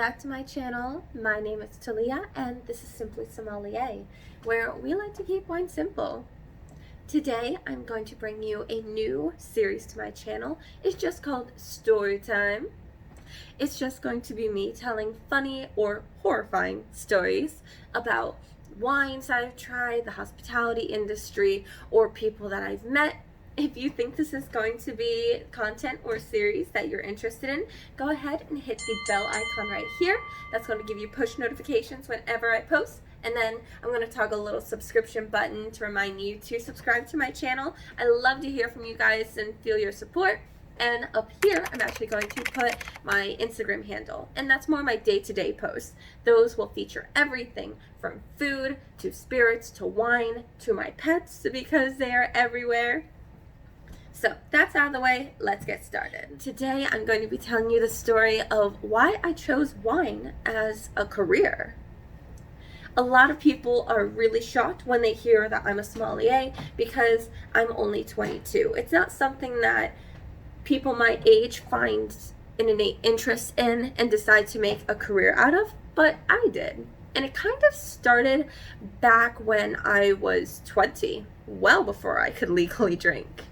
back to my channel. My name is Talia and this is Simply Sommelier, where we like to keep wine simple. Today I'm going to bring you a new series to my channel. It's just called Story Time. It's just going to be me telling funny or horrifying stories about wines I've tried, the hospitality industry, or people that I've met. If you think this is going to be content or series that you're interested in, go ahead and hit the bell icon right here. That's going to give you push notifications whenever I post. And then I'm going to toggle a little subscription button to remind you to subscribe to my channel. I love to hear from you guys and feel your support. And up here, I'm actually going to put my Instagram handle, and that's more my day-to-day posts. Those will feature everything from food to spirits to wine to my pets because they are everywhere. So that's out of the way, let's get started. Today I'm going to be telling you the story of why I chose wine as a career. A lot of people are really shocked when they hear that I'm a sommelier because I'm only 22. It's not something that people my age find an innate interest in and decide to make a career out of, but I did. And it kind of started back when I was 20, well before I could legally drink.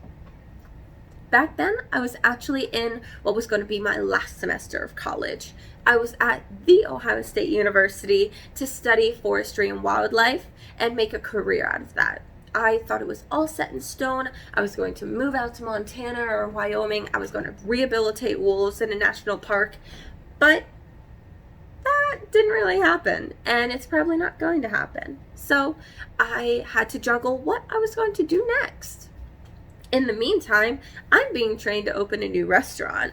Back then, I was actually in what was going to be my last semester of college. I was at The Ohio State University to study forestry and wildlife and make a career out of that. I thought it was all set in stone. I was going to move out to Montana or Wyoming. I was going to rehabilitate wolves in a national park. But that didn't really happen, and it's probably not going to happen. So I had to juggle what I was going to do next. In the meantime, I'm being trained to open a new restaurant.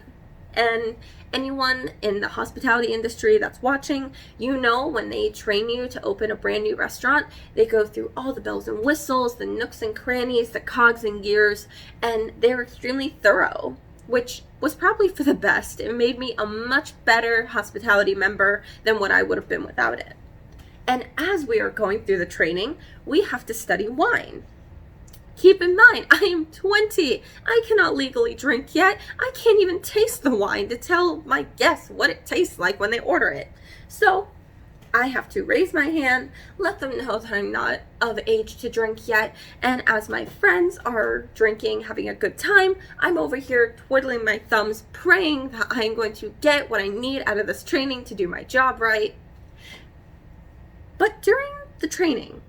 And anyone in the hospitality industry that's watching, you know when they train you to open a brand new restaurant, they go through all the bells and whistles, the nooks and crannies, the cogs and gears, and they're extremely thorough, which was probably for the best. It made me a much better hospitality member than what I would have been without it. And as we are going through the training, we have to study wine. Keep in mind, I am 20. I cannot legally drink yet. I can't even taste the wine to tell my guests what it tastes like when they order it. So I have to raise my hand, let them know that I'm not of age to drink yet. And as my friends are drinking, having a good time, I'm over here twiddling my thumbs, praying that I'm going to get what I need out of this training to do my job right. But during the training,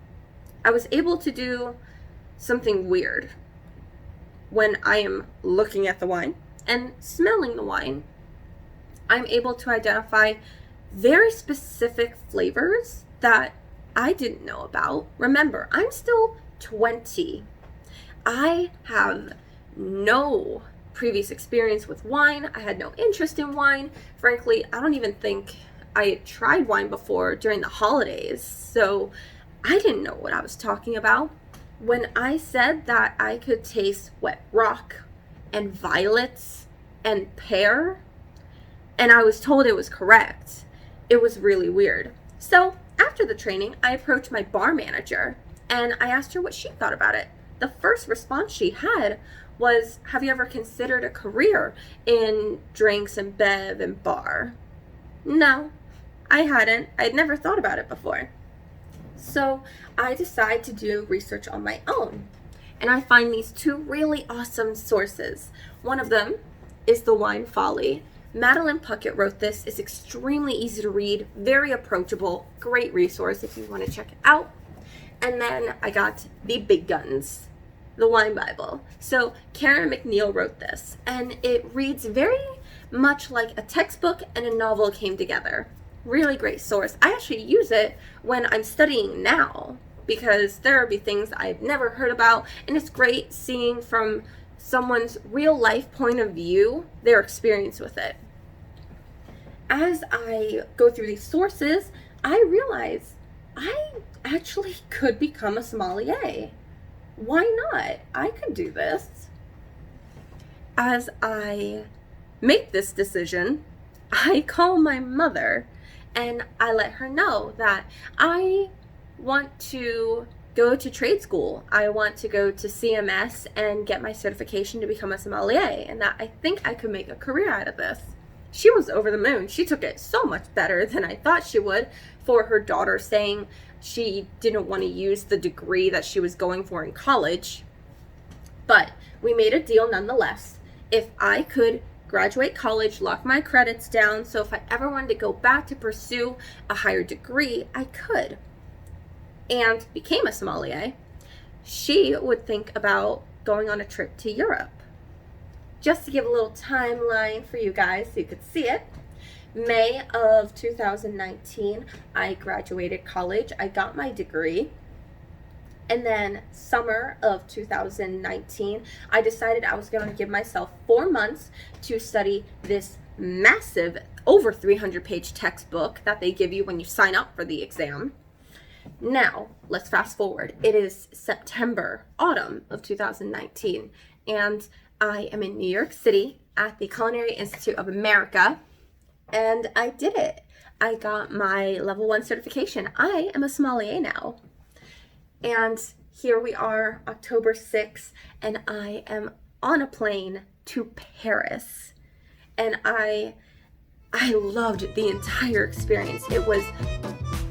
I was able to do something weird. When I am looking at the wine and smelling the wine, I'm able to identify very specific flavors that I didn't know about. Remember, I'm still 20. I have no previous experience with wine. I had no interest in wine. Frankly, I don't even think I had tried wine before during the holidays, so I didn't know what I was talking about. When I said that I could taste wet rock and violets and pear, and I was told it was correct, it was really weird. So after the training, I approached my bar manager and I asked her what she thought about it. The first response she had was, "Have you ever considered a career in drinks and bev and bar?" No, I hadn't. I'd never thought about it before. So I decide to do research on my own, and I find these two really awesome sources. One of them is the Wine Folly. Madeline Puckett wrote this. It's extremely easy to read, very approachable, great resource if you want to check it out. And then I got the big guns, the Wine Bible. So Karen McNeil wrote this, and it reads very much like a textbook and a novel came together. Really great source. I actually use it when I'm studying now because there will be things I've never heard about, and it's great seeing from someone's real life point of view their experience with it. As I go through these sources, I realize I actually could become a sommelier. Why not? I could do this. As I make this decision, I call my mother and I let her know that I want to go to trade school. I want to go to CMS and get my certification to become a sommelier, and that I think I could make a career out of this. she was over the moon. She took it so much better than I thought she would for her daughter saying she didn't want to use the degree that she was going for in college. But we made a deal nonetheless. If I could graduate college, lock my credits down, so if I ever wanted to go back to pursue a higher degree, I could. And became a sommelier. She would think about going on a trip to Europe. Just to give a little timeline for you guys so you could see it. May of 2019, I graduated college. I got my degree. And then summer of 2019, I decided I was going to give myself 4 months to study this massive, over 300-page textbook that they give you when you sign up for the exam. Now, let's fast forward. It is September, autumn of 2019, and I am in New York City at the Culinary Institute of America, and I did it. I got my level 1 certification. I am a sommelier now. And here we are, October 6th, and I am on a plane to Paris. And I loved the entire experience. It was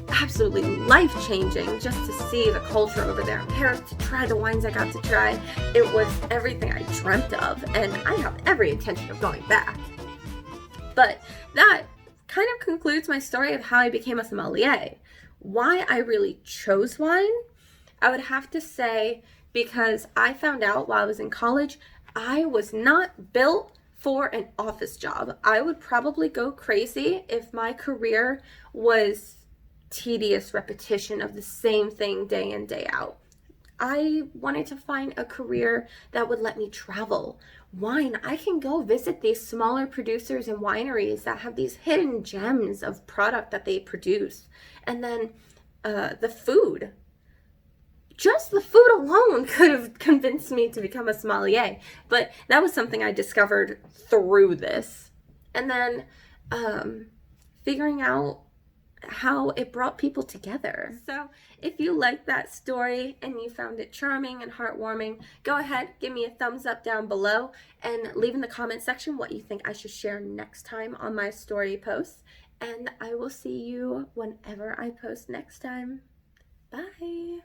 absolutely life-changing just to see the culture over there in Paris, to try the wines I got to try. It was everything I dreamt of, and I have every intention of going back. But that kind of concludes my story of how I became a sommelier. Why I really chose wine, I would have to say because I found out while I was in college, I was not built for an office job. I would probably go crazy if my career was tedious repetition of the same thing day in, day out. I wanted to find a career that would let me travel. Wine, I can go visit these smaller producers and wineries that have these hidden gems of product that they produce. And then the food. Just the food alone could have convinced me to become a sommelier. But that was something I discovered through this. And then figuring out how it brought people together. So if you liked that story and you found it charming and heartwarming, go ahead, give me a thumbs up down below and leave in the comment section what you think I should share next time on my story posts. And I will see you whenever I post next time. Bye.